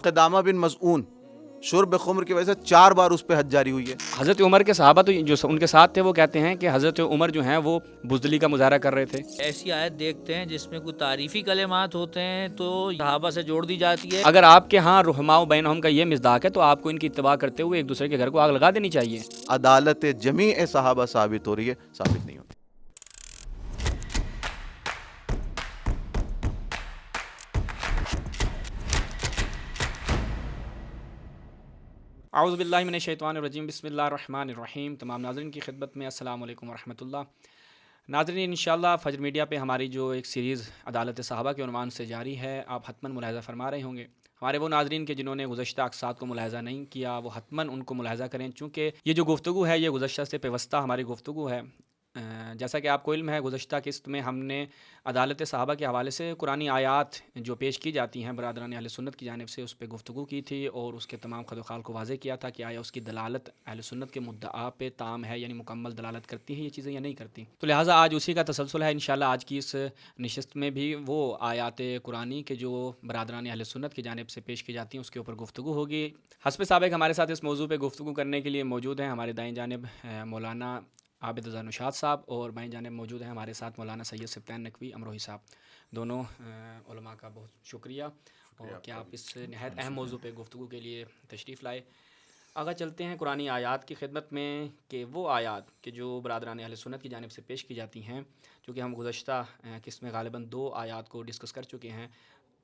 قدامہ بن مظعون شرب خمر کی وجہ سے 4 بار اس پہ حد جاری ہوئی ہے۔ حضرت عمر کے صحابہ تو جو ان کے ساتھ تھے وہ کہتے ہیں کہ حضرت عمر جو ہیں وہ بزدلی کا مظاہرہ کر رہے تھے۔ ایسی آیت دیکھتے ہیں جس میں کوئی تعریفی کلمات ہوتے ہیں تو صحابہ سے جوڑ دی جاتی ہے۔ اگر آپ کے ہاں رحماء بینہم کا یہ مصداق ہے تو آپ کو ان کی اتباع کرتے ہوئے ایک دوسرے کے گھر کو آگ لگا دینی چاہیے۔ عدالت جمیع صحابہ ثابت ہو رہی ہے، ثابت نہیں ہوتی۔ اعوذ باللہ من الشیطان الرجیم، بسم اللہ الرحمن الرحیم۔ تمام ناظرین کی خدمت میں السلام علیکم ورحمۃ اللہ۔ ناظرین انشاءاللہ فجر میڈیا پہ ہماری جو ایک سیریز عدالت صحابہ کے عنوان سے جاری ہے، آپ حتماً ملاحظہ فرما رہے ہوں گے۔ ہمارے وہ ناظرین کے جنہوں نے گزشتہ اقساط کو ملاحظہ نہیں کیا وہ حتماً ان کو ملاحظہ کریں، چونکہ یہ جو گفتگو ہے یہ گزشتہ سے پیوستہ ہماری گفتگو ہے۔ جیسا کہ آپ کو علم ہے گزشتہ قسط میں ہم نے عدالت صحابہ کے حوالے سے قرآنی آیات جو پیش کی جاتی ہیں برادران اہل سنت کی جانب سے اس پہ گفتگو کی تھی اور اس کے تمام خد و خال کو واضح کیا تھا کہ آیا اس کی دلالت اہل سنت کے مدعا پہ تام ہے، یعنی مکمل دلالت کرتی ہیں یہ چیزیں یا نہیں کرتی۔ تو لہٰذا آج اسی کا تسلسل ہے انشاءاللہ۔ آج کی اس نشست میں بھی وہ آیات قرآنی کے جو برادران اہل سنت کی جانب سے پیش کی جاتی ہیں اس کے اوپر گفتگو ہوگی۔ حسب سابق ہمارے ساتھ اس موضوع پہ گفتگو کرنے کے لیے موجود ہیں ہمارے دائیں جانب مولانا عابد رضا نشاط صاحب اور بائیں جانب موجود ہیں ہمارے ساتھ مولانا سید سبطین نقوی امروہی صاحب۔ دونوں علماء کا بہت شکریہ اور کہ آپ اس نہایت اہم موضوع پہ گفتگو کے لیے تشریف لائے۔ آگے چلتے ہیں قرآنی آیات کی خدمت میں کہ وہ آیات کہ جو برادران اہل سنت کی جانب سے پیش کی جاتی ہیں، چونکہ ہم گزشتہ قسط میں غالباً 2 آیات کو ڈسکس کر چکے ہیں،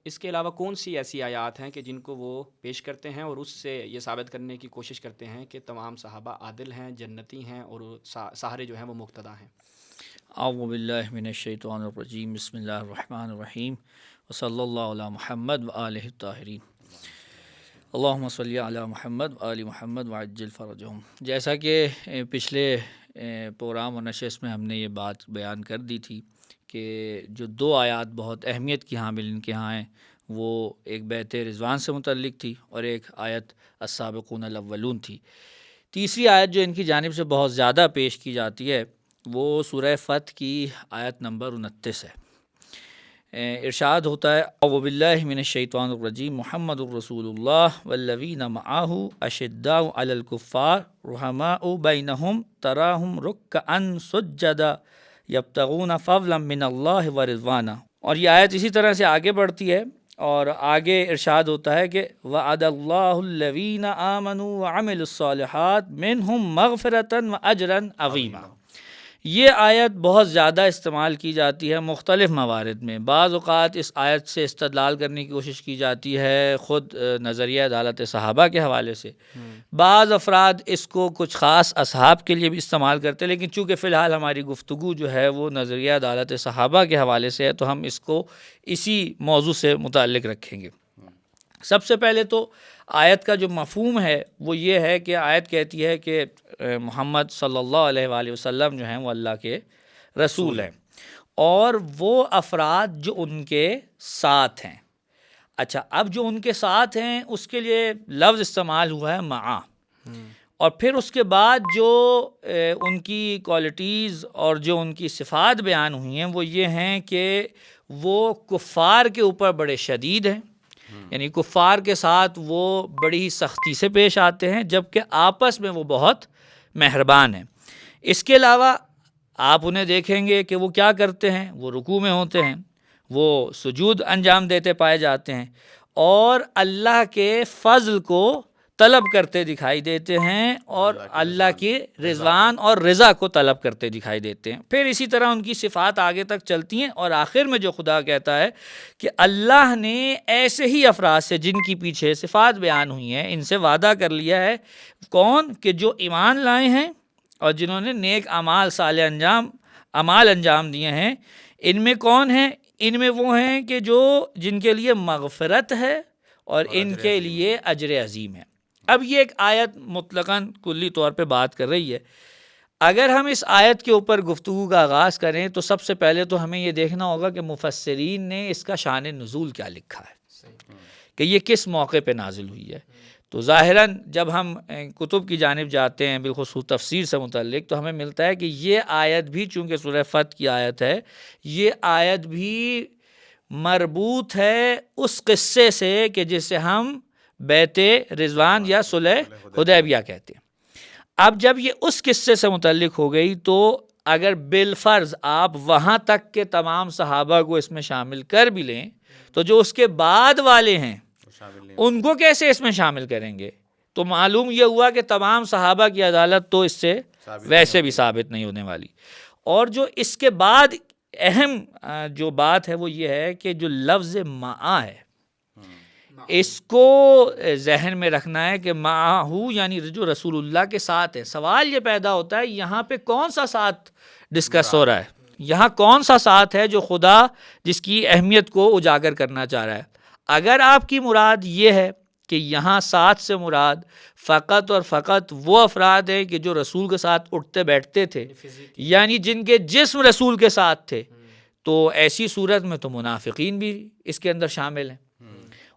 اس کے علاوہ کون سی ایسی آیات ہیں کہ جن کو وہ پیش کرتے ہیں اور اس سے یہ ثابت کرنے کی کوشش کرتے ہیں کہ تمام صحابہ عادل ہیں، جنتی ہیں اور سارے جو ہیں وہ مقتدی ہیں۔ اعوذ باللہ من الشیطان الرجیم، بسم اللہ الرحمن الرحیم، وصلی اللہ علی محمد وآلہ الطاہرین، اللہم صلی علی محمد وآل محمد وعجل فرجہم۔ جیسا کہ پچھلے پروگرام اور نشست میں ہم نے یہ بات بیان کر دی تھی کہ جو 2 آیات بہت اہمیت کی حامل ان کے ہاں ہیں، وہ ایک بیت رضوان سے متعلق تھی اور ایک آیت السابقون الاولون تھی۔ تیسری آیت جو ان کی جانب سے بہت زیادہ پیش کی جاتی ہے وہ سورہ فتح کی آیت نمبر 29 ہے۔ ارشاد ہوتا ہے اعوذ باللہ من الشیطان الرجیم، محمد الرسول اللہ والذین معہ اشداء علی الکفار رحماء بینہم تراہم رکعا سجدا یبتغون فضلا من اللہ ورضوانا۔ اور یہ آیت اسی طرح سے آگے بڑھتی ہے اور آگے ارشاد ہوتا ہے کہ وعد اللہ الذین آمنوا وعملوا الصالحات منہم مغفرۃ واجرا عظیما۔ یہ آیت بہت زیادہ استعمال کی جاتی ہے مختلف موارد میں۔ بعض اوقات اس آیت سے استدلال کرنے کی کوشش کی جاتی ہے خود نظریہ عدالت صحابہ کے حوالے سے، بعض افراد اس کو کچھ خاص اصحاب کے لیے بھی استعمال کرتے ہیں، لیکن چونکہ فی الحال ہماری گفتگو جو ہے وہ نظریہ عدالت صحابہ کے حوالے سے ہے تو ہم اس کو اسی موضوع سے متعلق رکھیں گے۔ سب سے پہلے تو آیت کا جو مفہوم ہے وہ یہ ہے کہ آیت کہتی ہے کہ محمد صلی اللہ علیہ وآلہ وسلم جو ہیں وہ اللہ کے رسول ہیں اور وہ افراد جو ان کے ساتھ ہیں۔ اچھا، اب جو ان کے ساتھ ہیں اس کے لیے لفظ استعمال ہوا ہے معا، اور پھر اس کے بعد جو ان کی کوالٹیز اور جو ان کی صفات بیان ہوئی ہیں وہ یہ ہیں کہ وہ کفار کے اوپر بڑے شدید ہیں، یعنی کفار کے ساتھ وہ بڑی ہی سختی سے پیش آتے ہیں، جبکہ آپس میں وہ بہت مہربان ہیں۔ اس کے علاوہ آپ انہیں دیکھیں گے کہ وہ کیا کرتے ہیں، وہ رکوع میں ہوتے ہیں، وہ سجود انجام دیتے پائے جاتے ہیں اور اللہ کے فضل کو طلب کرتے دکھائی دیتے ہیں اور اللہ کی رضوان اور رضا کو طلب کرتے دکھائی دیتے ہیں۔ پھر اسی طرح ان کی صفات آگے تک چلتی ہیں اور آخر میں جو خدا کہتا ہے کہ اللہ نے ایسے ہی افراد سے جن کی پیچھے صفات بیان ہوئی ہیں ان سے وعدہ کر لیا ہے، کون کہ جو ایمان لائے ہیں اور جنہوں نے نیک اعمال صالح اعمال انجام دیے ہیں۔ ان میں کون ہیں؟ ان میں وہ ہیں کہ جن کے لیے مغفرت ہے اور ان کے لیے اجر عظیم ہے۔ اب یہ ایک آیت مطلقاً کلی طور پہ بات کر رہی ہے۔ اگر ہم اس آیت کے اوپر گفتگو کا آغاز کریں تو سب سے پہلے تو ہمیں یہ دیکھنا ہوگا کہ مفسرین نے اس کا شان نزول کیا لکھا ہے، کہ یہ کس موقع پہ نازل ہوئی ہے۔ تو ظاہراً جب ہم کتب کی جانب جاتے ہیں بالخصوص تفسیر سے متعلق تو ہمیں ملتا ہے کہ یہ آیت بھی چونکہ سورہ فتح کی آیت ہے، یہ آیت بھی مربوط ہے اس قصے سے کہ جسے ہم بیت رضوان یا صلح حدیبیہ کہتے ہیں۔ اب جب یہ اس قصے سے متعلق ہو گئی تو اگر بالفرض آپ وہاں تک کے تمام صحابہ کو اس میں شامل کر بھی لیں تو جو اس کے بعد والے ہیں ان کو کیسے اس میں شامل کریں گے؟ تو معلوم یہ ہوا کہ تمام صحابہ کی عدالت تو اس سے ویسے بھی ثابت نہیں ہونے والی۔ اور جو اس کے بعد اہم جو بات ہے وہ یہ ہے کہ جو لفظ معا ہے اس کو ذہن میں رکھنا ہے کہ معاہو یعنی جو رسول اللہ کے ساتھ ہے۔ سوال یہ پیدا ہوتا ہے یہاں پہ کون سا ساتھ ڈسکس ہو رہا ہے، یہاں کون سا ساتھ ہے جو خدا جس کی اہمیت کو اجاگر کرنا چاہ رہا ہے؟ اگر آپ کی مراد یہ ہے کہ یہاں ساتھ سے مراد فقط اور فقط وہ افراد ہیں کہ جو رسول کے ساتھ اٹھتے بیٹھتے تھے، یعنی جن کے جسم رسول کے ساتھ تھے، تو ایسی صورت میں تو منافقین بھی اس کے اندر شامل ہیں۔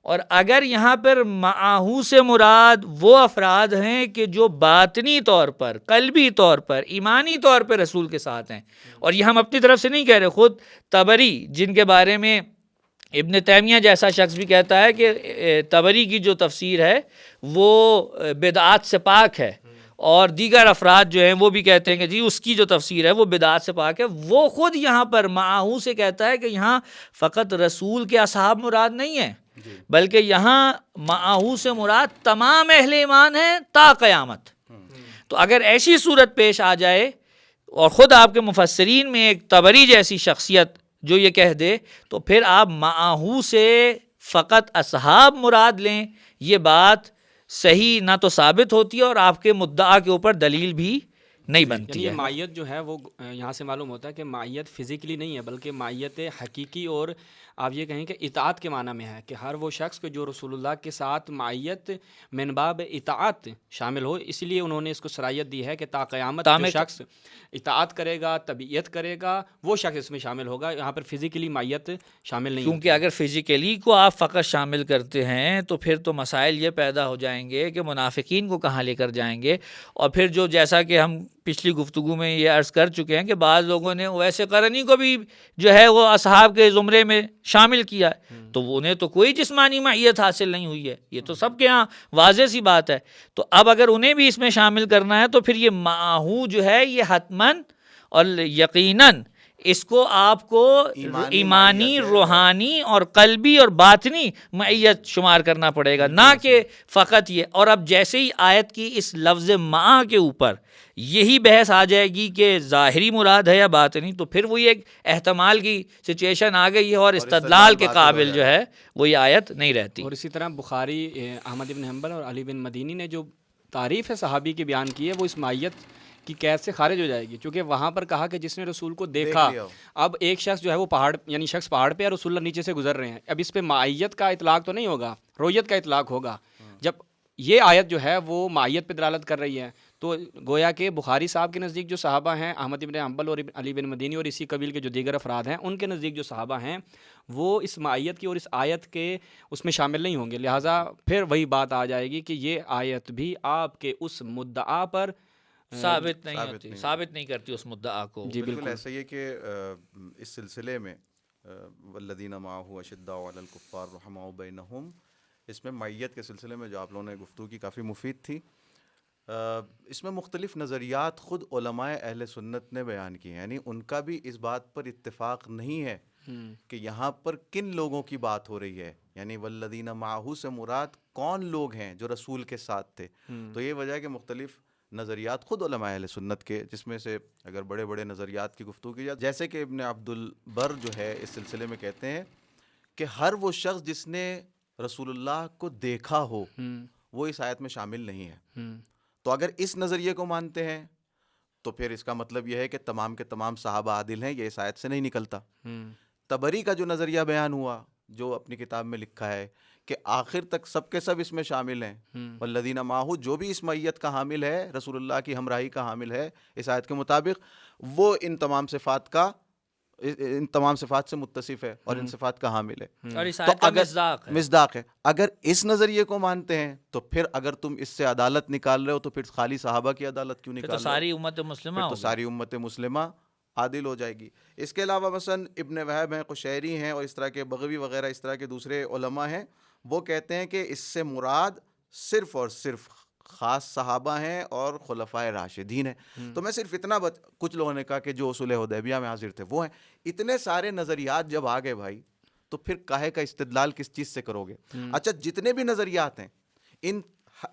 اور اگر یہاں پر معاہو سے مراد وہ افراد ہیں کہ جو باطنی طور پر، قلبی طور پر، ایمانی طور پر رسول کے ساتھ ہیں، اور یہ ہم اپنی طرف سے نہیں کہہ رہے، خود طبری جن کے بارے میں ابن تیمیہ جیسا شخص بھی کہتا ہے کہ طبری کی جو تفسیر ہے وہ بدعات سے پاک ہے، اور دیگر افراد جو ہیں وہ بھی کہتے ہیں کہ جی اس کی جو تفسیر ہے وہ بدعات سے پاک ہے، وہ خود یہاں پر معاہو سے کہتا ہے کہ یہاں فقط رسول کے اصحاب مراد نہیں ہیں، بلکہ یہاں معاہو سے مراد تمام اہل ایمان ہیں تا قیامت۔ تو اگر ایسی صورت پیش آ جائے اور خود آپ کے مفسرین میں ایک طبری جیسی شخصیت جو یہ کہہ دے، تو پھر آپ معاہو سے فقط اصحاب مراد لیں، یہ بات صحیح نہ تو ثابت ہوتی ہے اور آپ کے مدعا کے اوپر دلیل بھی نہیں بنتی یہ ہے۔ معیت جو ہے وہ یہاں سے معلوم ہوتا ہے کہ معیت فزیکلی نہیں ہے بلکہ معیت حقیقی، اور آپ یہ کہیں کہ اطاعت کے معنی میں ہے کہ ہر وہ شخص جو رسول اللہ کے ساتھ معیت من باب اطاعت شامل ہو، اس لیے انہوں نے اس کو صلاحیت دی ہے کہ تا قیامت جو شخص اطاعت کرے گا، طبیعت کرے گا، وہ شخص اس میں شامل ہوگا۔ یہاں پر فزیکلی معیت شامل نہیں، کیونکہ اگر فزیکلی کو آپ فقط شامل کرتے ہیں تو پھر تو مسائل یہ پیدا ہو جائیں گے کہ منافقین کو کہاں لے کر جائیں گے، اور پھر جو جیسا کہ ہم پچھلی گفتگو میں یہ عرض کر چکے ہیں کہ بعض لوگوں نے ویسے قرنی کو بھی جو ہے وہ اصحاب کے زمرے میں شامل کیا ہے، تو انہیں تو کوئی جسمانی معیت حاصل نہیں ہوئی ہے، یہ تو سب کے ہاں واضح سی بات ہے۔ تو اب اگر انہیں بھی اس میں شامل کرنا ہے تو پھر یہ معاہو جو ہے یہ حتماً اور یقیناً اس کو آپ کو ایمانی، روحانی اور قلبی اور باطنی معیت شمار کرنا پڑے گا، نہ کہ فقط یہ۔ اور اب جیسے ہی آیت کی اس لفظ معا کے اوپر یہی بحث آ جائے گی کہ ظاہری مراد ہے یا باطنی، تو پھر وہی ایک احتمال کی سچویشن آ گئی ہے اور استدلال کے قابل جو ہے وہ یہ آیت نہیں رہتی۔ اور اسی طرح بخاری، احمد بن حنبل اور علی بن مدینی نے جو تعریف ہے صحابی کی بیان کی ہے وہ اس معیت کی قید سے خارج ہو جائے گی، چونکہ وہاں پر کہا کہ جس نے رسول کو دیکھا۔ اب ایک شخص جو ہے وہ پہاڑ، یعنی شخص پہاڑ پہ ہے، رسول اللہ نیچے سے گزر رہے ہیں، اب اس پہ معیت کا اطلاق تو نہیں ہوگا، رویت کا اطلاق ہوگا۔ جب یہ آیت جو ہے وہ معیت پہ دلالت کر رہی ہے تو گویا کہ بخاری صاحب کے نزدیک جو صحابہ ہیں، احمد بن حنبل اور علی بن مدینی اور اسی قبیل کے جو دیگر افراد ہیں، ان کے نزدیک جو صحابہ ہیں وہ اس معیت کی اور اس آیت کے اس میں شامل نہیں ہوں گے، لہٰذا پھر وہی بات آ جائے گی کہ یہ آیت بھی آپ کے اس مدعا پر ثابت نہیں کرتی اس مدعا کو۔ جی بالکل ایسا ہی ہے کہ اس سلسلے میں والذین معہ اشداء علی الکفار رحماء بینہم، اس میں معیت کے سلسلے میں جو آپ لوگوں نے گفتگو کی کافی مفید تھی۔ اس میں مختلف نظریات خود علماء اہل سنت نے بیان کی ہیں، یعنی ان کا بھی اس بات پر اتفاق نہیں ہے کہ یہاں پر کن لوگوں کی بات ہو رہی ہے، یعنی والذین معہ سے مراد کون لوگ ہیں جو رسول کے ساتھ تھے۔ تو یہ وجہ ہے کہ مختلف نظریات خود علماء اہل سنت کے، جس میں سے اگر بڑے بڑے نظریات کی گفتگو کی جائے، جیسے کہ ابن عبد البر جو ہے اس سلسلے میں کہتے ہیں کہ ہر وہ شخص جس نے رسول اللہ کو دیکھا ہو وہ اس آیت میں شامل نہیں ہے۔ تو اگر اس نظریے کو مانتے ہیں تو پھر اس کا مطلب یہ ہے کہ تمام کے تمام صحابہ عادل ہیں، یہ اس آیت سے نہیں نکلتا۔ طبری کا جو نظریہ بیان ہوا، جو اپنی کتاب میں لکھا ہے کہ آخر تک سب کے سب اس میں شامل ہیں، والذین معہ، جو بھی اس معیت کا حامل ہے، رسول اللہ کی ہمراہی کا حامل ہے اس آیت کے مطابق، وہ ان تمام صفات سے متصف ہے اور ان صفات کا حامل ہے، اور اس آیت کا مصداق ہے۔ اگر اس نظریے کو مانتے ہیں تو پھر اگر تم اس سے عدالت نکال رہے ہو تو پھر خالی صحابہ کی عدالت کیوں نکال رہے ہو؟ ساری امت مسلمہ تو ساری امت مسلمہ عادل ہو جائے گی۔ اس کے علاوہ مثلا ابن وہب ہیں، قشیری ہیں، اور اس طرح کے بغوی وغیرہ اس طرح کے دوسرے علماء ہیں، وہ کہتے ہیں کہ اس سے مراد صرف اور صرف خاص صحابہ ہیں اور خلفائے راشدین ہیں۔ تو میں صرف اتنا کچھ لوگوں نے کہا کہ جو اصول حدیبیہ میں حاضر تھے وہ ہیں۔ اتنے سارے نظریات جب آ گئے بھائی تو پھر کاہے کا استدلال کس چیز سے کرو گے؟ اچھا جتنے بھی نظریات ہیں ان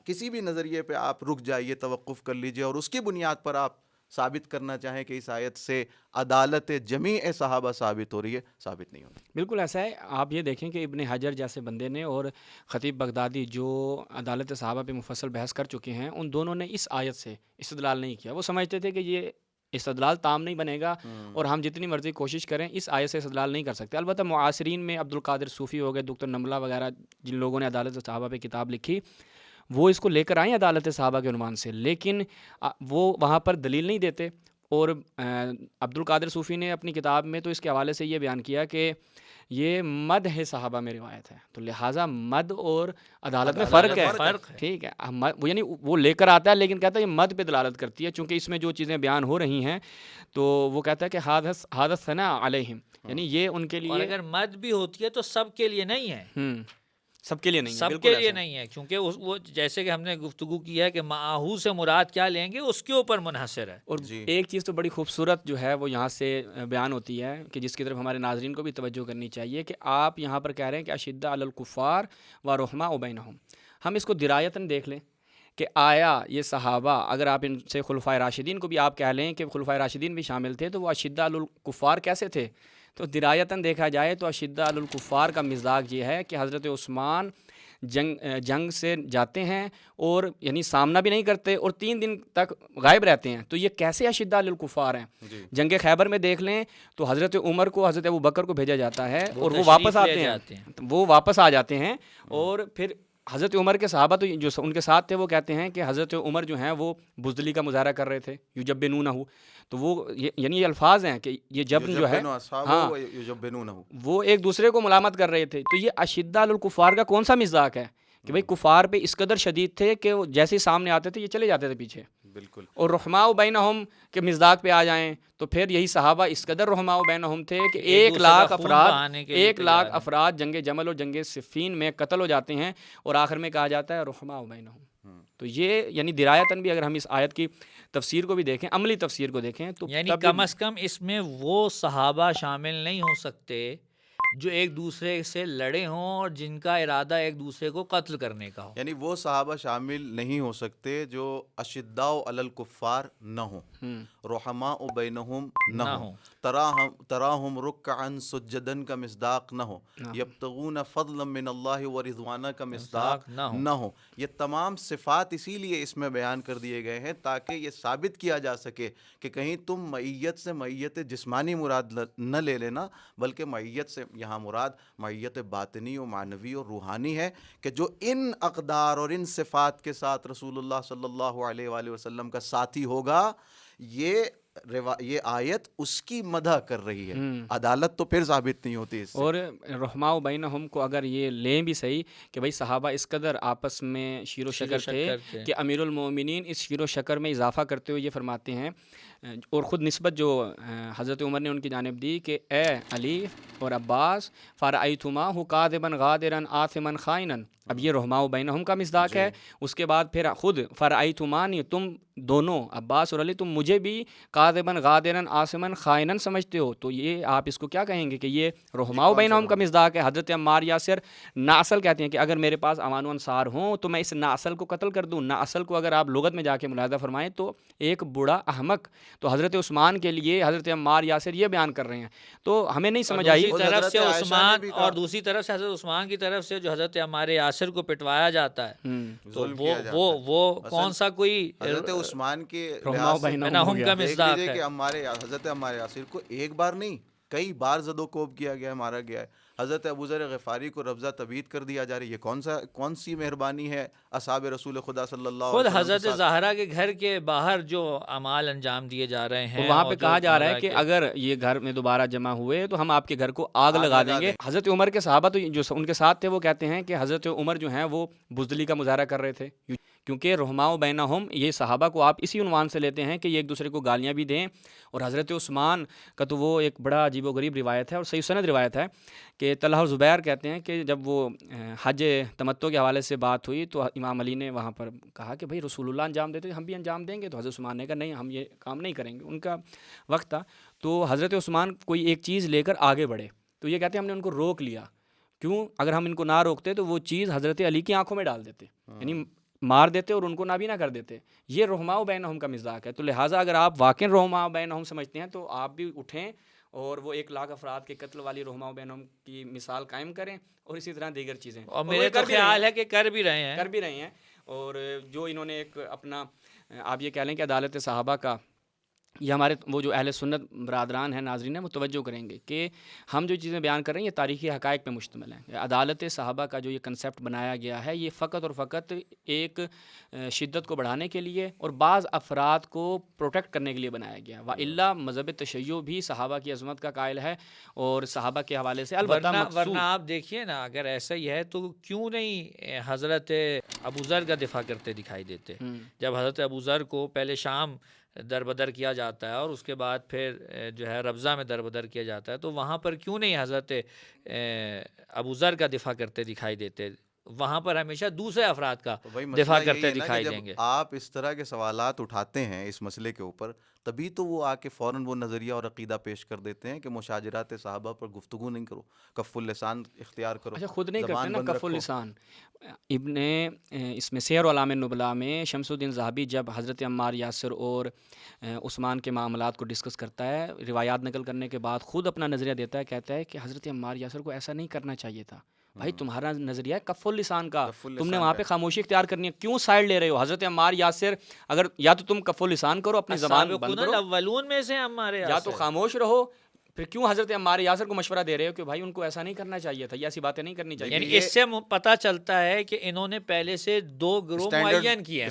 کسی بھی نظریے پہ آپ رک جائیے، توقف کر لیجئے، اور اس کی بنیاد پر آپ ثابت کرنا چاہیں کہ اس آیت سے عدالت جمیع صحابہ ثابت ہو رہی ہے، ثابت نہیں ہوتی۔ بالکل ایسا ہے۔ آپ یہ دیکھیں کہ ابن حجر جیسے بندے نے اور خطیب بغدادی جو عدالت صحابہ پہ مفصل بحث کر چکے ہیں، ان دونوں نے اس آیت سے استدلال نہیں کیا۔ وہ سمجھتے تھے کہ یہ استدلال تام نہیں بنے گا اور ہم جتنی مرضی کوشش کریں اس آیت سے استدلال نہیں کر سکتے۔ البتہ معاصرین میں عبد القادر صوفی ہو گئے، دکتر نملہ وغیرہ، جن لوگوں نے عدالت صحابہ پہ کتاب لکھی، وہ اس کو لے کر آئیں عدالت صحابہ کے عنوان سے، لیکن وہ وہاں پر دلیل نہیں دیتے۔ اور عبد القادر صوفی نے اپنی کتاب میں تو اس کے حوالے سے یہ بیان کیا کہ یہ مدح صحابہ میں روایت ہے، تو لہٰذا مد اور عدالت میں فرق ہے۔ ٹھیک ہے، وہ یعنی وہ لے کر آتا ہے لیکن کہتا ہے یہ مد پہ دلالت کرتی ہے، چونکہ اس میں جو چیزیں بیان ہو رہی ہیں تو وہ کہتا ہے کہ حادث ثنا علیہم، یعنی یہ ان کے لیے، اور اگر مد بھی ہوتی ہے تو سب کے لیے نہیں ہے، سب کے لیے نہیں ہے، سب کے لیے نہیں ہے، کیونکہ وہ جیسے کہ ہم نے گفتگو کی ہے کہ معاہو سے مراد کیا لیں گے اس کے اوپر منحصر ہے۔ اور ایک چیز تو بڑی خوبصورت جو ہے وہ یہاں سے بیان ہوتی ہے کہ جس کی طرف ہمارے ناظرین کو بھی توجہ کرنی چاہیے، کہ آپ یہاں پر کہہ رہے ہیں کہ اشداء علی الکفار و رحماء بینہم، ہم اس کو درایتاً دیکھ لیں کہ آیا یہ صحابہ، اگر آپ ان سے خلفائے راشدین کو بھی آپ کہہ لیں کہ خلفائے راشدین بھی شامل تھے، تو وہ اشداء علی الکفار کیسے تھے؟ تو درایتاً دیکھا جائے تو اشداء علی الکفار کا مزاج یہ ہے کہ حضرت عثمان جنگ سے جاتے ہیں اور یعنی سامنا بھی نہیں کرتے اور 3 دن تک غائب رہتے ہیں، تو یہ کیسے اشداء علی الکفار ہیں؟ جنگ خیبر میں دیکھ لیں تو حضرت عمر کو، حضرت ابوبکر کو بھیجا جاتا ہے اور وہ واپس آتے ہیں، وہ واپس آ جاتے ہیں، اور پھر حضرت عمر کے صحابہ تو جو ان کے ساتھ تھے وہ کہتے ہیں کہ حضرت عمر جو ہیں وہ بزدلی کا مظاہرہ کر رہے تھے، یجبنونہ، تو وہ یعنی یہ الفاظ ہیں کہ یہ جبن جو ہے، ہاں، وہ ایک دوسرے کو ملامت کر رہے تھے۔ تو یہ اشداء علی الکفار کا کون سا مزاج ہے کہ بھئی کفار پہ اس قدر شدید تھے کہ وہ جیسے ہی سامنے آتے تھے یہ چلے جاتے تھے پیچھے، بالکل۔ اور رحماء بینہم کے مزاج پہ آ جائیں تو پھر یہی صحابہ اس قدر رحماء بینہم تھے کہ 1,00,000 افراد جنگ جمل اور جنگ صفین میں قتل ہو جاتے ہیں، اور آخر میں کہا جاتا ہے رحماء بینہم۔ تو یہ یعنی درایتاً بھی اگر ہم اس آیت کی تفسیر کو بھی دیکھیں، عملی تفسیر کو دیکھیں، تو یعنی کم از کم اس میں وہ صحابہ شامل نہیں ہو سکتے جو ایک دوسرے سے لڑے ہوں اور جن کا ارادہ ایک دوسرے کو قتل کرنے کا ہو، یعنی وہ صحابہ شامل نہیں ہو سکتے جو اشداء علی الکفار نہ ہوں، رحماء بینہم نہ ہوں، تراہم رکعا سجدا کا مصداق نہ ہو، یبتغون فضلا من اللہ ورضوانا کا مصداق نہ ہو۔ یہ تمام صفات اسی لیے اس میں بیان کر دیے گئے ہیں تاکہ یہ ثابت کیا جا سکے کہ کہیں تم معیت سے معیت جسمانی مراد نہ لے لینا، بلکہ معیت سے یہاں مراد معیت باطنی و معنوی اور روحانی ہے، کہ جو ان اقدار اور ان صفات کے ساتھ رسول اللہ صلی اللہ علیہ وآلہ وسلم کا ساتھی ہوگا، یہ آیت اس کی مدح کر رہی ہے، عدالت تو پھر ثابت نہیں ہوتی اس سے۔ اور رحماء بینہم کو اگر یہ لیں بھی صحیح کہ بھئی صحابہ اس قدر آپس میں شیر و شکر تھے کہ امیر المومنین اس شیر و شکر میں اضافہ کرتے ہوئے یہ فرماتے ہیں، اور خود نسبت جو حضرت عمر نے ان کی جانب دی کہ اے علی اور عباس فرأیتماہ کاذبا غادرا آثما خائنا، اب یہ رحماء بینہم کا مصداق ہے۔ اس کے بعد پھر خود فرأیتمانی، تم دونوں عباس اور علی تم مجھے بھی کاذبا غادرا آثما خائنا سمجھتے ہو، تو یہ آپ اس کو کیا کہیں گے کہ یہ رحماء بینہم کا مصداق ہے۔ حضرت عمار یاسر ناصل کہتے ہیں کہ اگر میرے پاس امان و انصار ہوں تو میں اس ناصل کو قتل کر دوں۔ ناصل کو اگر آپ لغت میں جا کے ملاحظہ فرمائیں تو ایک بوڑھا احمق، تو حضرت عثمان کے لیے حضرت عمار یاسر یہ بیان کر رہے ہیں، تو ہمیں نہیں سمجھ آئی۔ دوسری طرف سے عثمان، اور دوسری طرف سے حضرت عثمان کی طرف سے جو حضرت عمار یاسر کو پٹوایا جاتا ہے، تو وہ کون سا کوئی حضرت عثمان کے رحماء بینہم کا مصداق کہ ہے؟ حضرت عمار یاسر کو ایک بار نہیں کئی بار زد و کوب کیا گیا ہے، مارا گیا ہے۔ حضرت ابوذر غفاری کو ربضہ تبعید کر دیا جا رہی ہے، کون سی مہربانی ہے اصحاب رسول خدا صلی اللہ علیہ خود وسلم حضرت زہرا کے گھر کے باہر جو اعمال انجام دیے جا رہے ہیں، اور وہاں پہ کہا جا رہا ہے کہ اگر یہ گھر میں دوبارہ جمع ہوئے تو ہم آپ کے گھر کو آگ لگا دیں گے۔ حضرت عمر کے صحابہ تو جو ان کے ساتھ تھے وہ کہتے ہیں کہ حضرت عمر جو ہیں وہ بزدلی کا مظاہرہ کر رہے تھے کیونکہ رحماء بینہم یہ صحابہ کو آپ اسی عنوان سے لیتے ہیں کہ یہ ایک دوسرے کو گالیاں بھی دیں. اور حضرت عثمان کا تو وہ ایک بڑا عجیب و غریب روایت ہے اور صحیح سند روایت ہے کہ طلحہ اور زبیر کہتے ہیں کہ جب وہ حج تمتع کے حوالے سے بات ہوئی تو امام علی نے وہاں پر کہا کہ بھائی رسول اللہ انجام دیتے ہم بھی انجام دیں گے. تو حضرت عثمان نے کہا نہیں ہم یہ کام نہیں کریں گے. ان کا وقت تھا تو حضرت عثمان کوئی ایک چیز لے کر آگے بڑھے تو یہ کہتے ہیں ہم نے ان کو روک لیا. کیوں؟ اگر ہم ان کو نہ روکتے تو وہ چیز حضرت علی کی آنکھوں میں ڈال دیتے, یعنی مار دیتے اور ان کو نابینا کر دیتے. یہ رحماء بینہم کا مزاق ہے. تو لہٰذا اگر آپ واقعی رحماء بینہم سمجھتے ہیں تو آپ بھی اٹھیں اور وہ 1,00,000 افراد کے قتل والی رحماء بینہم کی مثال قائم کریں اور اسی طرح دیگر چیزیں. اور میرے تو خیال ہے کہ کر بھی رہے ہیں. اور جو انہوں نے ایک اپنا آپ یہ کہہ لیں کہ عدالت صحابہ کا یہ ہمارے وہ جو اہل سنت برادران ہیں ناظرین ہیں وہ توجہ کریں گے کہ ہم جو چیزیں بیان کر رہے ہیں یہ تاریخی حقائق پہ مشتمل ہیں. عدالت صحابہ کا جو یہ کنسیپٹ بنایا گیا ہے یہ فقط اور فقط ایک شدت کو بڑھانے کے لیے اور بعض افراد کو پروٹیکٹ کرنے کے لیے بنایا گیا. وَإِلَّا مذہب تشیع بھی صحابہ کی عظمت کا قائل ہے اور صحابہ کے حوالے سے البتہ ورنہ آپ دیکھیے نا اگر ایسا ہی ہے تو کیوں نہیں حضرت ابوذر کا دفاع کرتے دکھائی دیتے. جب حضرت ابوذر کو پہلے شام در بدر کیا جاتا ہے اور اس کے بعد پھر جو ہے ربضہ میں در بدر کیا جاتا ہے تو وہاں پر کیوں نہیں حضرت ابوذر کا دفاع کرتے دکھائی دیتے. وہاں پر ہمیشہ دوسرے افراد کا دفاع کرتے دکھائی دیں گے. آپ اس طرح کے سوالات اٹھاتے ہیں اس مسئلے کے اوپر تبھی تو وہ آ کے فوراً وہ نظریہ اور عقیدہ پیش کر دیتے ہیں کہ مشاجرات صحابہ پر گفتگو نہیں کرو, کف اللسان اختیار کرو. اچھا خود نہیں کرتے نا کف اللسان. ابن اس میں سیر اعلام النبلاء میں شمس الدین ذہبی جب حضرت عمار یاسر اور عثمان کے معاملات کو ڈسکس کرتا ہے روایات نقل کرنے کے بعد خود اپنا نظریہ دیتا ہے, کہتا ہے کہ حضرت عمار یاسر کو ایسا نہیں کرنا چاہیے تھا. بھائی تمہارا نظریہ ہے کف اللسان کا, تم نے وہاں پہ خاموشی اختیار کرنی ہے, کیوں سائڈ لے رہے ہو؟ حضرت عمار یاسر اگر یا تو تم کف اللسان کرو اپنی زبان بند کرو اولون میں سے ہمارے یا تو خاموش رہو, پھر کیوں حضرت عمار یاسر کو مشورہ دے رہے ہو کہ بھائی ان کو ایسا نہیں کرنا چاہیے تھا, یہ ایسی باتیں نہیں کرنی چاہیے. یعنی اس سے پتہ چلتا ہے کہ انہوں نے پہلے سے 2 گروہ معین کیے ہیں.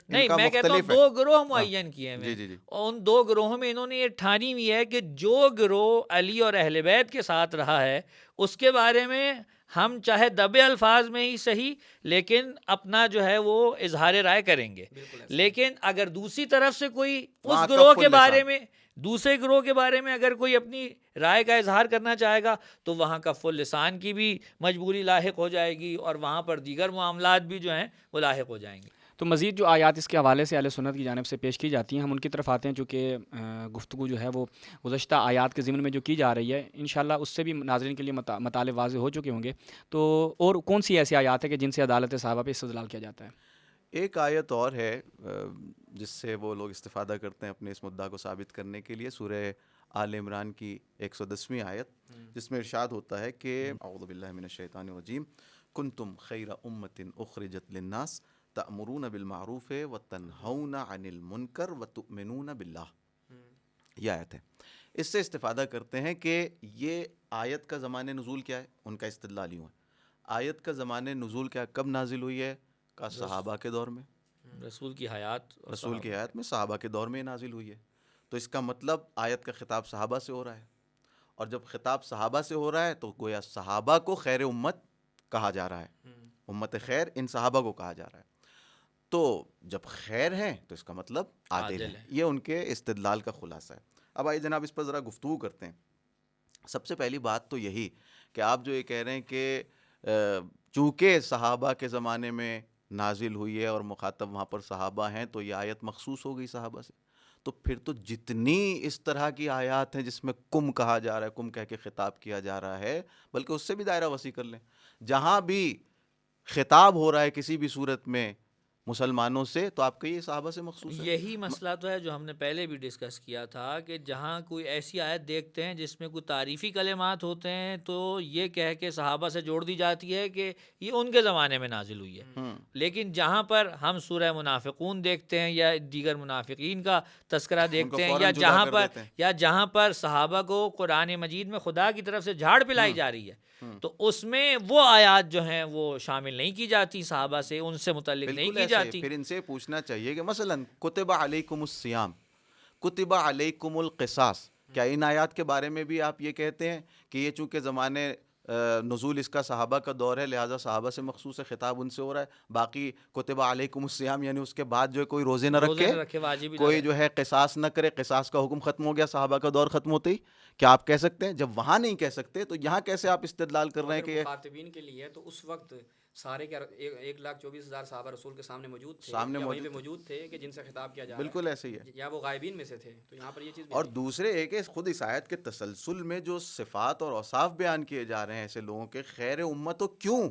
نہیں میں کہتا ہوں 2 گروہ معین کیے ہیں اور ان 2 گروہوں میں انہوں نے یہ ٹھانی ہوئی ہے کہ جو گروہ علی اور اہل بیت کے ساتھ رہا ہے اس کے بارے میں ہم چاہے دبے الفاظ میں ہی صحیح لیکن اپنا جو ہے وہ اظہار رائے کریں گے. لیکن اگر دوسری طرف سے کوئی اس گروہ کے بارے میں دوسرے گروہ کے بارے میں اگر کوئی اپنی رائے کا اظہار کرنا چاہے گا تو وہاں کف اللسان کی بھی مجبوری لاحق ہو جائے گی اور وہاں پر دیگر معاملات بھی جو ہیں وہ لاحق ہو جائیں گے. تو مزید جو آیات اس کے حوالے سے اہل سنت کی جانب سے پیش کی جاتی ہیں ہم ان کی طرف آتے ہیں, چونکہ گفتگو جو ہے وہ گزشتہ آیات کے ضمن میں جو کی جا رہی ہے انشاءاللہ اس سے بھی ناظرین کے لیے مطالب واضح ہو چکے ہوں گے. تو اور کون سی ایسی آیات ہے کہ جن سے عدالت صحابہ پہ استدلال کیا جاتا ہے؟ ایک آیت اور ہے جس سے وہ لوگ استفادہ کرتے ہیں اپنے اس مدعا کو ثابت کرنے کے لیے, سورہ آل عمران کی 110ویں آیت جس میں ارشاد ہوتا ہے کہ اعوذ باللہ من الشیطان الرجیم کنتم خیر امۃ اخرجت للناس تأمرون بالمعروف وتنہون عن المنکر وتؤمنون باللہ. یہ آیت ہے. اس سے استفادہ کرتے ہیں کہ یہ آیت کا زمان نزول کیا ہے, ان کا استدلال یوں ہے. آیت کا زمان نزول کیا, کب نازل ہوئی ہے؟ کا صحابہ کے دور میں, رسول کی حیات میں صحابہ کے دور میں نازل ہوئی ہے. تو اس کا مطلب آیت کا خطاب صحابہ سے ہو رہا ہے, اور جب خطاب صحابہ سے ہو رہا ہے تو گویا صحابہ کو خیر امت کہا جا رہا ہے, امت خیر ان صحابہ کو کہا جا رہا ہے. تو جب خیر ہیں تو اس کا مطلب عادل ہے. یہ ان کے استدلال کا خلاصہ ہے. اب آئیے جناب اس پر ذرا گفتگو کرتے ہیں. سب سے پہلی بات تو یہی کہ آپ جو یہ کہہ رہے ہیں کہ چونکہ صحابہ کے زمانے میں نازل ہوئی ہے اور مخاطب وہاں پر صحابہ ہیں تو یہ آیت مخصوص ہو گئی صحابہ سے, تو پھر تو جتنی اس طرح کی آیات ہیں جس میں کم کہا جا رہا ہے, کم کہہ کے خطاب کیا جا رہا ہے, بلکہ اس سے بھی دائرہ وسیع کر لیں. جہاں بھی خطاب ہو رہا ہے کسی بھی صورت میں مسلمانوں سے تو آپ کے یہ صحابہ سے مخصوص ہے. یہی مسئلہ تو ہے جو ہم نے پہلے بھی ڈسکس کیا تھا کہ جہاں کوئی ایسی آیت دیکھتے ہیں جس میں کوئی تعریفی کلمات ہوتے ہیں تو یہ کہہ کے صحابہ سے جوڑ دی جاتی ہے کہ یہ ان کے زمانے میں نازل ہوئی ہے. لیکن جہاں پر ہم سورہ منافقون دیکھتے ہیں یا دیگر منافقین کا تذکرہ دیکھتے ہیں یا جہاں پر صحابہ کو قرآن مجید میں خدا کی طرف سے جھاڑ پلائی جا رہی ہے تو اس میں وہ آیات جو ہیں وہ شامل نہیں کی جاتی, صحابہ سے ان سے متعلق نہیں کی جاتی. پھر ان سے پوچھنا چاہیے کہ مثلا کتب علیکم الصیام, کتب علیکم القصاص, کیا ان آیات کے بارے میں بھی آپ یہ کہتے ہیں کہ یہ چونکہ زمانے نزول اس کا صحابہ کا دور ہے، لہٰذا صحابہ سے مخصوص ہے، خطاب ان سے ہو رہا ہے. باقی کتب علیکم الصیام یعنی اس کے بعد جو ہے کوئی روزے نہ رکھے، واجب ہی نہ کوئی رہے. جو ہے قصاص نہ کرے. قصاص کا حکم ختم ہو گیا صحابہ کا دور ختم ہوتے ہی. کیا آپ کہہ سکتے ہیں جب وہاں نہیں کہہ سکتے تو یہاں کیسے آپ استدلال کر رہے ہیں کہ اگر یہ مخاطبین کے لیے تو اس وقت سارے کے 1,24,000 صحابہ رسول کے سامنے موجود تھے، سامنے یا وہیں پہ موجود موجود تھے کہ جن سے خطاب کیا جا رہا بالکل ایسے ہی ہے. ہے، یا وہ غائبین میں سے تھے. تو یہاں پر یہ چیز بھی اور ہے. دوسرے ایک ہے خود اس آیت کے تسلسل میں جو صفات اور اوصاف بیان کیے جا رہے ہیں ایسے لوگوں کے، خیر امت تو کیوں،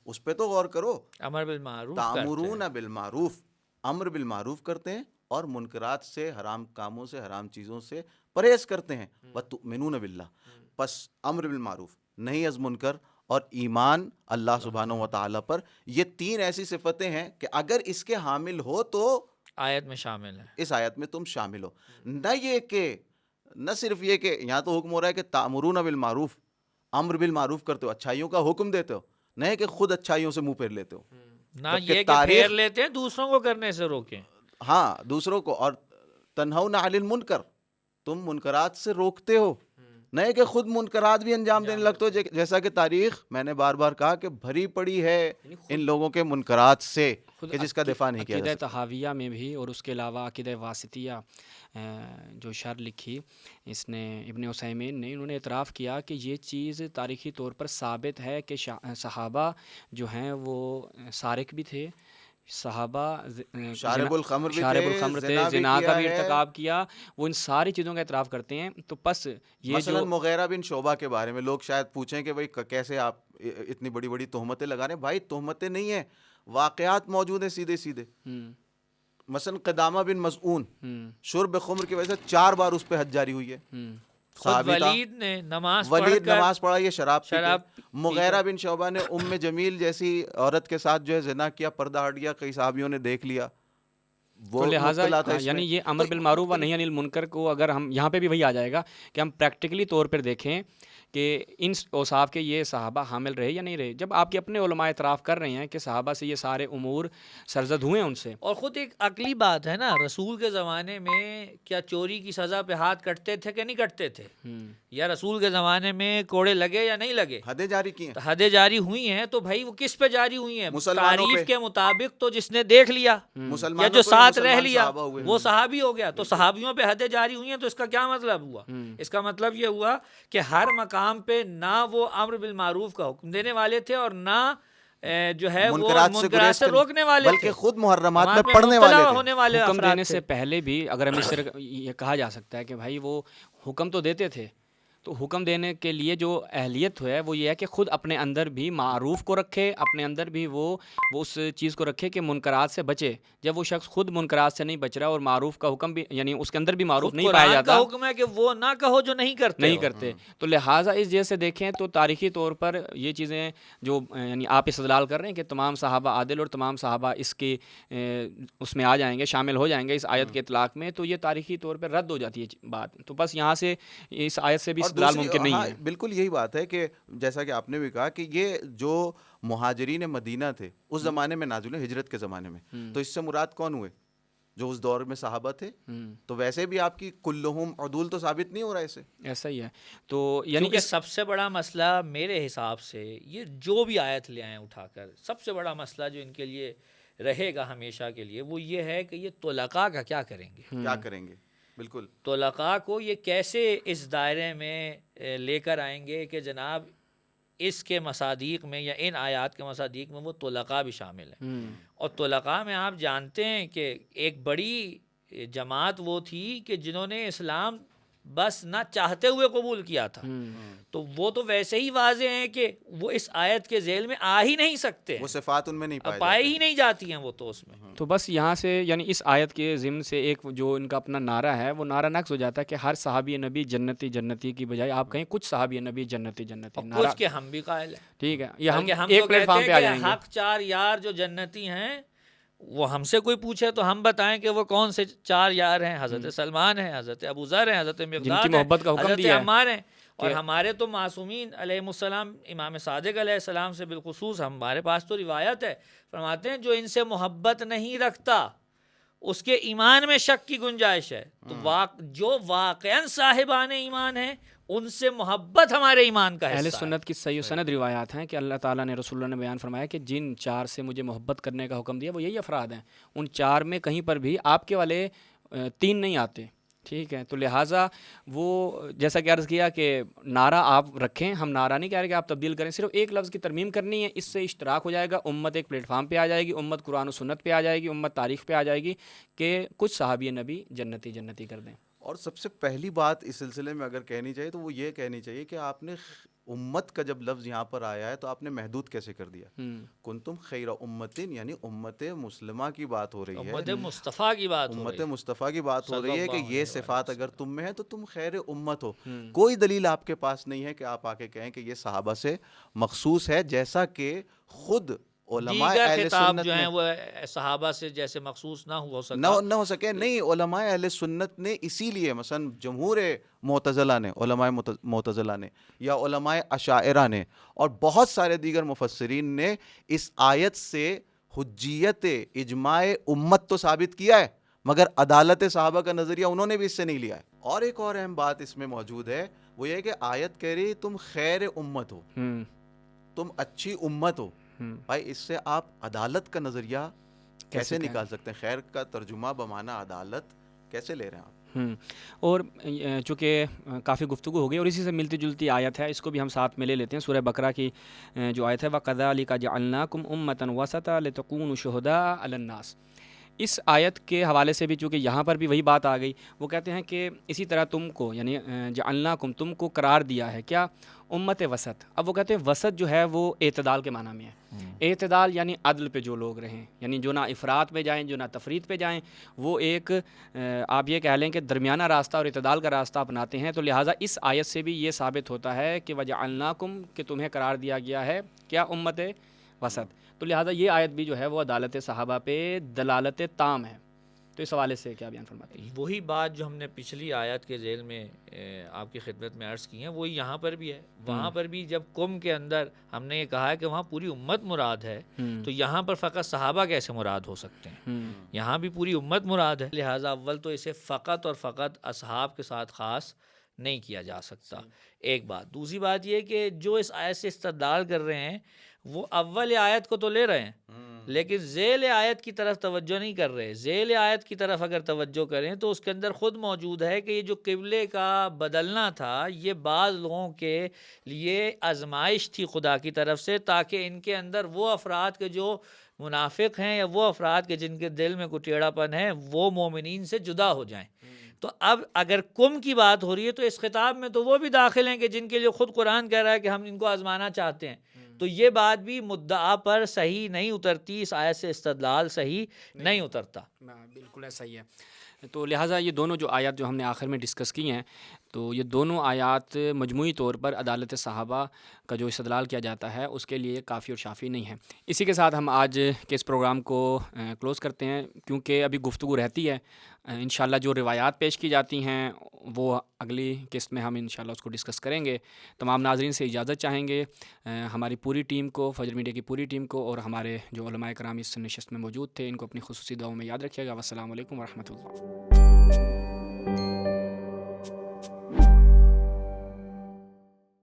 اس پہ تو غور کرو. امر بالمعروف تامرون بالمعروف، امر بالمعروف کرتے ہیں اور منکرات سے، حرام کاموں سے، حرام چیزوں سے پرہیز کرتے ہیں. وتؤمنون باللہ، پس امر بالمعروف، نہیں از منکر، اور ایمان اللہ سبحانہ و تعالیٰ پر. یہ تین ایسی صفتیں ہیں کہ اگر اس کے حامل ہو تو آیت میں شامل ہے. اس آیت میں تم شامل ہو. نہ یہ کہ نہ صرف یہ کہ یہاں تو حکم ہو رہا ہے کہ تأمرون بالمعروف، امر بالمعروف کرتے ہو، اچھائیوں کا حکم دیتے ہو، نہیں کہ خود اچھائیوں سے منہ پھیر لیتے ہو. نہ یہ کہ پھیر لیتے ہیں دوسروں کو کرنے سے روکیں. ہاں دوسروں کو، اور تنہون عن المنکر، تم منکرات سے روکتے ہو، نہیں کہ خود منکرات بھی انجام دینے لگتے ہو. جیسا کہ تاریخ میں نے بار بار کہا کہ بھری پڑی ہے ان لوگوں کے منکرات سے کہ جس کا دفاع نہیں کیا جا عقیدہ سکتا. طحاویہ میں بھی، اور اس کے علاوہ عقیدہ واسطیہ جو شرح لکھی اس نے ابن عثیمین نے، انہوں نے اعتراف کیا کہ یہ چیز تاریخی طور پر ثابت ہے کہ صحابہ جو ہیں وہ سارق بھی تھے، صحابہ شارب الخمر بھی شارب تھے، الخمر تھے، زنا بھی زنا کا کیا بھی ہے. ارتکاب کیا. وہ ان ساری چیزوں کا اعتراف کرتے ہیں. تو پس یہ مثلا جو مغیرہ بن شعبہ کے بارے میں لوگ شاید پوچھیں کہ بھائی کیسے آپ اتنی بڑی بڑی تہمتیں لگا رہے ہیں. بھائی تہمتیں نہیں ہیں، واقعات موجود ہیں سیدھے سیدھے. مثلا قدامہ بن مظعون شرب خمر کی وجہ سے 4 بار اس پہ حد جاری ہوئی ہے. خود ولید نے ولید نماز پڑھا، یہ شراب پی شراب کے. مغیرہ بن شعبہ نے ام جمیل جیسی عورت کے ساتھ جو ہے زنا کیا، پردہ ہٹ گیا، کئی صحابیوں نے دیکھ لیا. تو لہٰذا یعنی یہ امر بالمعروف و نہی عن المنکر کو اگر ہم یہاں پہ بھی وہی آ جائے گا کہ ہم پریکٹیکلی طور پر دیکھیں کہ ان اوصاف کے یہ صحابہ حامل رہے یا نہیں رہے. جب آپ کے اپنے علماء اعتراف کر رہے ہیں کہ صحابہ سے یہ سارے امور سرزد ہوئے ہیں ان سے. اور خود ایک عقلی بات ہے نا، رسول کے زمانے میں کیا چوری کی سزا پہ ہاتھ کٹتے تھے کہ نہیں کٹتے تھے؟ یا رسول کے زمانے میں کوڑے لگے یا نہیں لگے؟ حدیں جاری کی ہیں. حدیں جاری ہوئی ہیں. تو بھائی وہ کس پہ جاری ہوئی ہیں؟ مسلمانوں تعریف پہ. کے مطابق تو جس نے دیکھ لیا یا جو ساتھ رہ لیا وہ صحابی ہو گیا. تو صحابیوں پہ حدیں جاری ہوئی ہیں. تو اس کا کیا مطلب ہوا؟ اس کا مطلب یہ ہوا کہ ہر مقام پہ نہ وہ امر بالمعروف کا حکم دینے والے تھے اور نہ جو ہے وہ منکرات سے روکنے والے، بلکہ خود محرمات میں پڑھنے والے تھے. حکم دینے سے پہلے بھی اگر ہم اس طرح یہ کہا جا سکتا ہے کہ بھائی وہ حکم تو دیتے تھے، تو حکم دینے کے لیے جو اہلیت ہے وہ یہ ہے کہ خود اپنے اندر بھی معروف کو رکھے، اپنے اندر بھی وہ اس چیز کو رکھے کہ منکرات سے بچے. جب وہ شخص خود منکرات سے نہیں بچ رہا اور معروف کا حکم بھی یعنی اس کے اندر بھی معروف نہیں پایا جاتا، کا حکم ہے کہ وہ نہ کہو جو نہیں کرتے. تو لہٰذا اس جیسے دیکھیں تو تاریخی طور پر یہ چیزیں جو یعنی آپ استدلال کر رہے ہیں کہ تمام صحابہ عادل اور تمام صحابہ اس کے اس میں آ جائیں گے، شامل ہو جائیں گے اس آیت کے اطلاق میں، تو یہ تاریخی طور پر رد ہو جاتی ہے بات. تو بس یہاں سے اس آیت سے بھی استدلال ممکن نہیں ہے. بالکل یہی بات ہے کہ جیسا کہ آپ نے بھی کہا کہ یہ جو مہاجرین مدینہ تھے اس زمانے میں نازل ہوئے، ہجرت کے زمانے میں، تو اس سے مراد کون ہوئے؟ جو اس دور میں صحابہ تھے. تو ویسے بھی آپ کی کلہم عدول تو ثابت نہیں ہو رہا ہے اسے. ایسا ہی ہے. تو یعنی کہ سب سے بڑا مسئلہ میرے حساب سے یہ جو بھی آیت لے آئیں اٹھا کر، سب سے بڑا مسئلہ جو ان کے لیے رہے گا ہمیشہ کے لیے وہ یہ ہے کہ یہ طلقاء کا کیا کریں گے. بالکل طلقاء کو یہ کیسے اس دائرے میں لے کر آئیں گے کہ جناب اس کے مصادیق میں یا ان آیات کے مصادیق میں وہ طلقاء بھی شامل ہیں. اور طلقاء میں آپ جانتے ہیں کہ ایک بڑی جماعت وہ تھی کہ جنہوں نے اسلام بس نہ چاہتے ہوئے قبول کیا تھا. تو وہ تو ویسے ہی واضح ہیں کہ وہ اس آیت کے ذیل میں آ ہی نہیں سکتے، وہ صفات ان میں نہیں پائی ہی نہیں جاتی ہیں وہ تو اس میں. تو بس یہاں سے یعنی اس آیت کے ضمن سے ایک جو ان کا اپنا نعرہ ہے وہ نعرہ نقص ہو جاتا ہے کہ ہر صحابی نبی جنتی جنتی کی بجائے آپ کہیں کچھ صحابی نبی جنتی جنتی. کچھ کے ہم بھی قائل ہیں. ٹھیک ہے، یہ ہم ہم ایک پلیٹ فارم پہ آ جائیں گے. حق 4 یار جو جنتی ہیں وہ ہم سے کوئی پوچھے تو ہم بتائیں کہ وہ کون سے 4 یار ہیں. حضرت سلمان ہیں، حضرت ابو ذر ہیں، حضرت مقداد ہیں، محبت کا حکم حضرت دیا ہے. عمار ہیں. اور ہمارے تو معصومین علیہ السلام، امام صادق علیہ السلام سے بالخصوص ہمارے پاس تو روایت ہے، فرماتے ہیں جو ان سے محبت نہیں رکھتا اس کے ایمان میں شک کی گنجائش ہے. تو جو واقعاً صاحبان ایمان ہیں ان سے محبت ہمارے ایمان کا اہل حصہ ہے۔ سنت کی صحیح و سند روایات ہیں کہ اللہ تعالیٰ نے رسول اللہ نے بیان فرمایا کہ جن 4 سے مجھے محبت کرنے کا حکم دیا وہ یہی افراد ہیں، ان 4 میں کہیں پر بھی آپ کے والے 3 نہیں آتے، ٹھیک ہے؟ تو لہٰذا وہ جیسا کہ عرض کیا کہ نعرہ آپ رکھیں، ہم نعرہ نہیں کہہ رہے کہ آپ تبدیل کریں، صرف ایک لفظ کی ترمیم کرنی ہے، اس سے اشتراک ہو جائے گا، امت ایک پلیٹ فارم پہ آ جائے گی، امت قرآن و سنت پہ آ جائے گی، امت تاریخ پہ آ جائے گی کہ کچھ صحابی نبی جنتی کر دیں۔ اور سب سے پہلی بات اس سلسلے میں اگر کہنی چاہیے تو وہ یہ کہنی چاہیے کہ آپ نے امت کا جب لفظ یہاں پر آیا ہے تو آپ نے محدود کیسے کر دیا؟ کنتم خیر امتن، یعنی امت مسلمہ کی بات ہو رہی ہے، امت مصطفیٰ کی بات ہو امت رہی ہے، مصطفیٰ کی بات ہو رہی ہے کہ صلی اللہ یہ علیہ صفات وسلم۔ اگر تم میں ہے تو تم خیر امت ہو۔ کوئی دلیل آپ کے پاس نہیں ہے کہ آپ آ کے کہیں کہ یہ صحابہ سے مخصوص ہے، جیسا کہ خود علماء دیگر اہل خطاب سنت جو ہیں نے وہ صحابہ سے جیسے مخصوص نہ ہو سکا، نہ ہو سکے، نہیں، علماء اہل سنت نے اسی لیے مثلا جمہور معتزلہ نے، علماء معتزلہ نے یا علماء اشاعرہ نے اور بہت سارے دیگر مفسرین نے اس آیت سے حجیت اجماع امت تو ثابت کیا ہے، مگر عدالت صحابہ کا نظریہ انہوں نے بھی اس سے نہیں لیا ہے۔ اور ایک اور اہم بات اس میں موجود ہے، وہ یہ کہ آیت کہہ رہی تم خیر امت ہو، تم اچھی امت ہو۔ بھائی اس سے آپ عدالت کا نظریہ کیسے نکال سکتے ہیں؟ خیر کا ترجمہ بمعنی عدالت کیسے لے رہے ہیں آپ؟ اور چونکہ کافی گفتگو ہو گئی اور اسی سے ملتی جلتی آیت ہے، اس کو بھی ہم ساتھ میں لے لیتے ہیں، سورہ بقرہ کی جو آیت ہے وَكَذَلِكَ جَعَلْنَاكُمْ أُمَّةً وَسَطًا لِتَكُونُوا شُهَدَاءَ عَلَى النَّاسِ۔ اس آیت کے حوالے سے بھی چونکہ یہاں پر بھی وہی بات آ گئی، وہ کہتے ہیں کہ اسی طرح تم کو یعنی جعلناکم تم کو قرار دیا ہے کیا؟ امت وسط۔ اب وہ کہتے ہیں وسط جو ہے وہ اعتدال کے معنی میں ہے، اعتدال یعنی عدل پہ جو لوگ رہیں، یعنی جو نہ افراط پہ جائیں جو نہ تفریط پہ جائیں، وہ ایک آپ یہ کہہ لیں کہ درمیانہ راستہ اور اعتدال کا راستہ اپناتے ہیں۔ تو لہٰذا اس آیت سے بھی یہ ثابت ہوتا ہے کہ وجعلناکم کہ تمہیں قرار دیا گیا ہے کیا؟ امت وسط۔ تو لہٰذا یہ آیت بھی جو ہے وہ عدالت صحابہ پہ دلالت تام ہے۔ تو اس حوالے سے کیا بیان فرماتے ہیں؟ وہی بات جو ہم نے پچھلی آیت کے ذیل میں آپ کی خدمت میں عرض کی ہیں وہی یہاں پر بھی ہے۔ وہاں پر بھی جب قم کے اندر ہم نے یہ کہا ہے کہ وہاں پوری امت مراد ہے، تو یہاں پر فقط صحابہ کیسے مراد ہو سکتے ہیں؟ یہاں بھی پوری امت مراد ہے، لہٰذا اول تو اسے فقط اور فقط اصحاب کے ساتھ خاص نہیں کیا جا سکتا، ایک بات۔ دوسری بات یہ کہ جو اس آیت سے استدلال کر رہے ہیں وہ اول آیت کو تو لے رہے ہیں لیکن ذیل آیت کی طرف توجہ نہیں کر رہے۔ ذیل آیت کی طرف اگر توجہ کریں تو اس کے اندر خود موجود ہے کہ یہ جو قبلے کا بدلنا تھا یہ بعض لوگوں کے لیے آزمائش تھی خدا کی طرف سے، تاکہ ان کے اندر وہ افراد کے جو منافق ہیں یا وہ افراد کے جن کے دل میں کوئی ٹیڑھا پن ہے وہ مومنین سے جدا ہو جائیں۔ تو اب اگر قم کی بات ہو رہی ہے تو اس خطاب میں تو وہ بھی داخل ہیں کہ جن کے لیے خود قرآن کہہ رہا ہے کہ ہم ان کو آزمانا چاہتے ہیں، تو یہ بات بھی مدعا پر صحیح نہیں اترتی، اس آیت سے استدلال صحیح نہیں اترتا۔ بالکل ایسا ہی ہے۔ تو لہٰذا یہ دونوں جو آیات جو ہم نے آخر میں ڈسکس کی ہیں، تو یہ دونوں آیات مجموعی طور پر عدالت صحابہ کا جو استدلال کیا جاتا ہے اس کے لیے کافی اور شافی نہیں ہے۔ اسی کے ساتھ ہم آج کے اس پروگرام کو کلوز کرتے ہیں، کیونکہ ابھی گفتگو رہتی ہے۔ انشاءاللہ جو روایات پیش کی جاتی ہیں وہ اگلی قسط میں ہم انشاءاللہ اس کو ڈسکس کریں گے۔ تمام ناظرین سے اجازت چاہیں گے، ہماری پوری ٹیم کو، فجر میڈیا کی پوری ٹیم کو اور ہمارے جو علماء کرام اس نشست میں موجود تھے ان کو اپنی خصوصی دعاؤں میں یاد رکھیے گا۔ والسلام علیکم ورحمۃ اللہ۔